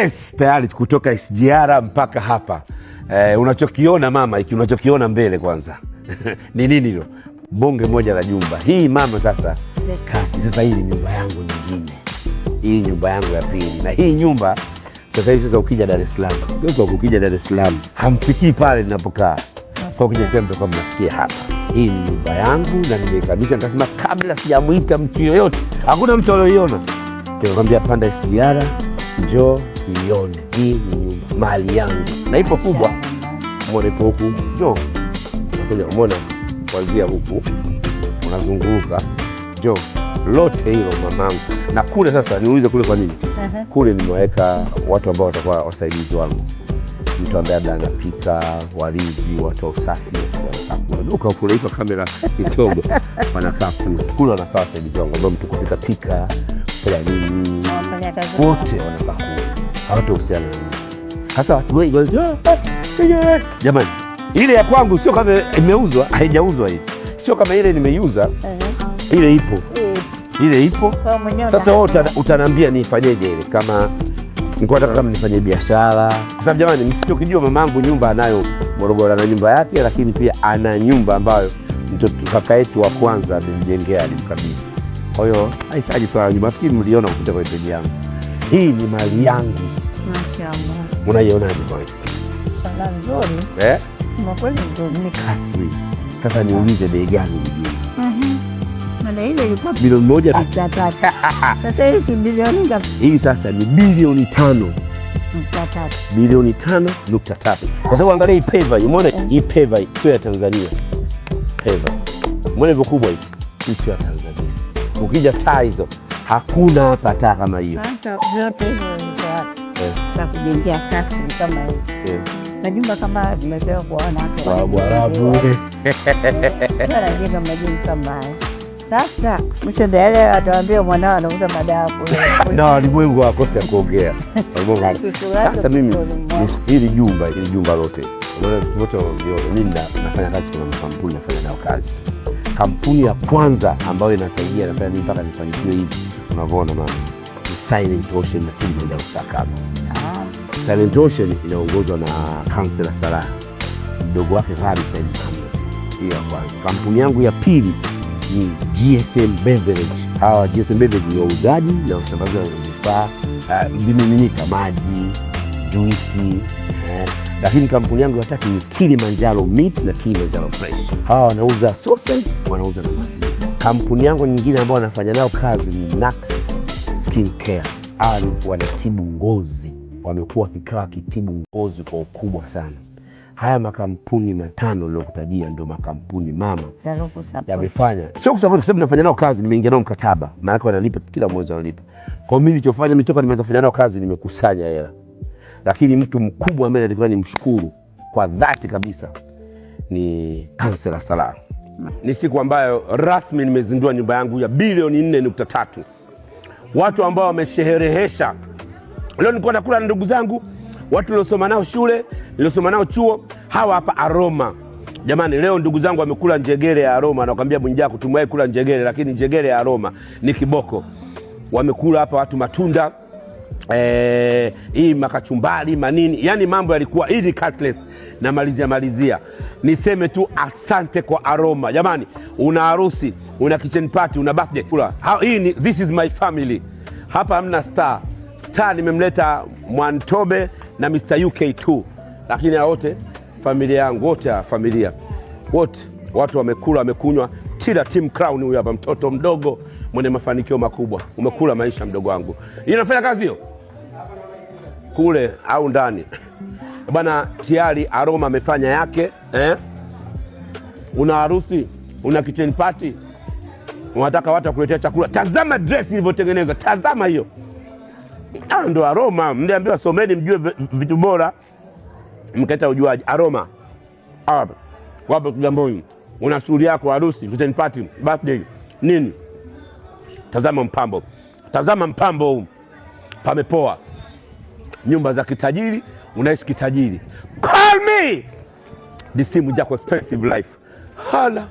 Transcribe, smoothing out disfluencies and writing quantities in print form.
Yes, tayari kutoka SGR mpaka hapa. Unachokiona mama, iki unachokiona mbele kwanza ni nini hilo? Bonge moja la nyumba. Hii mama sasa kasi. Sasa hii ni nyumba yangu nyingine. Hii nyumba yangu ya pili. Na hii nyumba sasa hivi sasa ukija Dar es Salaam. Kwa ukija Dar es Salaam hamfikii pale ninapokaa. Kwa ukija sema kwa mnafikia hapa. Hii ni nyumba yangu na nimeikabisha, nikasema kabla sijamuita mtu yoyote. Hakuna mtu aliyoiona. Nikamwambia panda SGR, njoo ione. Hii ni nyumba mali yangu. Na ipo kubwa. Muone huku. Njoo. Unakuja umeona kuanzia huku unazunguka. Njoo. Lote hilo mamangu. Na kule sasa niulize kule kwa nini? Kule nimeweka watu ambao watakuwa wasaidizi wangu. Mtu ambaye anapika, walinzi, watu wa usafi, wanakaa kule hizo kamera kisogo wanakaa kule wanakaa wasaidizi wangu ambao mtu kupika pika kula nini wote wanakaa kule. Hawatahusiana. Sasa watu wengi wanasema jamani, ile ya kwangu sio kama imeuzwa, haijauzwa hii. Sio kama ile nimeiuza. Ile ipo. Ile ipo. Sasa wewe utaniambia nifanyeje ile kama niko nataka kama nifanye biashara. Kwa sababu jamani, msichokijua mamangu nyumba anayo Morogoro, ana nyumba yake, lakini pia ana nyumba ambayo mtoto kaka yetu wa kwanza alimjengea, alimkabidhi. Kwa hiyo haitaji swala nyumba, fikiri mliona kupita kwa page yangu. Hii ni mali yangu. Mashaallah. Unaionaje kwa hiyo? Sana nzuri. Kwa kweli nzuri ni kasi. Sasa niulize bei gani mjini? Na ile ilikuwa bilioni 1. Sasa hii bilioni ngapi? Hii sasa ni bilioni 5. Bilioni 5.3. Kwa sababu angalia hii peva, umeona hii peva sio ya Tanzania. Peva. Umeona hivyo kubwa hii? Hii sio ya Tanzania. Ukija taa hizo hakuna hapa taa kama hiyo. Sasa zote hizo za kujengea kasi kama hiyo. Majumba kama tumepewa kwa wanawake wa Waarabu. Wanajenga majumba kama hayo. Sasa mwisho ndio yale atawaambia mwanao anauza madawa kule. Na walimwengu wakose kuongea. Sasa mimi hili jumba lote. Unaona wote wanaona mimi nafanya kazi kwa kampuni, nafanya nao kazi. Kampuni ya kwanza ambayo inasaidia nafanya mimi mpaka nifanikiwe hivi. Unavyoona mama. Ni Silent Ocean na Kilimanjaro Usakama. Silent Ocean inaongozwa na Kansela Salah. Mdogo wake Ghali Said Mohamed. Hiyo kwanza. Kampuni yangu ya pili ni GSM Beverage. Hawa GSM Beverage ni wauzaji na wasambazaji wa vifaa vimiminika, maji, juisi. Lakini kampuni yangu ya tatu ni Kilimanjaro Meat na Kilimanjaro Fresh. Hawa wanauza sausage, wanauza na maziwa. Kampuni yangu nyingine ambayo wanafanya nao kazi ni Nax Skin Care. Hawa wanatibu ngozi. Wamekuwa wakikaa kitibu ngozi kwa ukubwa sana. Haya makampuni matano nilokutajia ndio makampuni mama yamefanya. Sio kusapoti kwa sababu nafanya nao kazi, nimeingia nao mkataba. Maana wanalipa kila mwezi wanalipa. Kwa mimi nilichofanya nitoka nimeanza kufanya nao kazi nimekusanya hela. Lakini mtu mkubwa ambaye nilikuwa nimshukuru kwa dhati kabisa ni Kansela Salah. Ni siku ambayo rasmi nimezindua nyumba yangu ya bilioni 4.3. Watu ambao wamesherehesha. Leo nilikuwa nakula na ndugu zangu, watu niliosoma nao shule, niliosoma nao chuo, hawa hapa Aroma. Jamani, leo ndugu zangu wamekula njegere ya Aroma, nakwambia Mwijaku tumwahi kula njegere, lakini njegere ya Aroma ni kiboko. Wamekula hapa watu matunda, hii makachumbari, manini, yani mambo yalikuwa hii cutlass na malizia. Niseme tu asante kwa Aroma. Jamani, una harusi, una kitchen party, una birthday, kula. Hii ni this is my family. Hapa hamna star. Star nimemleta Mwantobe na Mr. UK2. Lakini wote familia yangu, wote familia. Wote watu wamekula, wamekunywa. Tila Team Crown huyu hapa, mtoto mdogo mwenye mafanikio makubwa. Umekula maisha mdogo wangu. Inafanya kazi hiyo? Kule au ndani? Bwana tayari Aroma amefanya yake, Una harusi, una kitchen party. Unataka watu kukuletea chakula. Tazama dress ilivyotengenezwa. Tazama hiyo. Ndo Aroma. Mliambiwa someni mjue vitu bora, mkaita ujuaji. Aroma. Hapa. Wapo Kigamboni. Una shughuli yako, harusi, kitchen party, birthday, nini? Tazama mpambo. Tazama mpambo huu. Pamepoa. Nyumba za kitajiri, unaishi kitajiri. Call me. This is Mwijaku Expensive Life. Hala.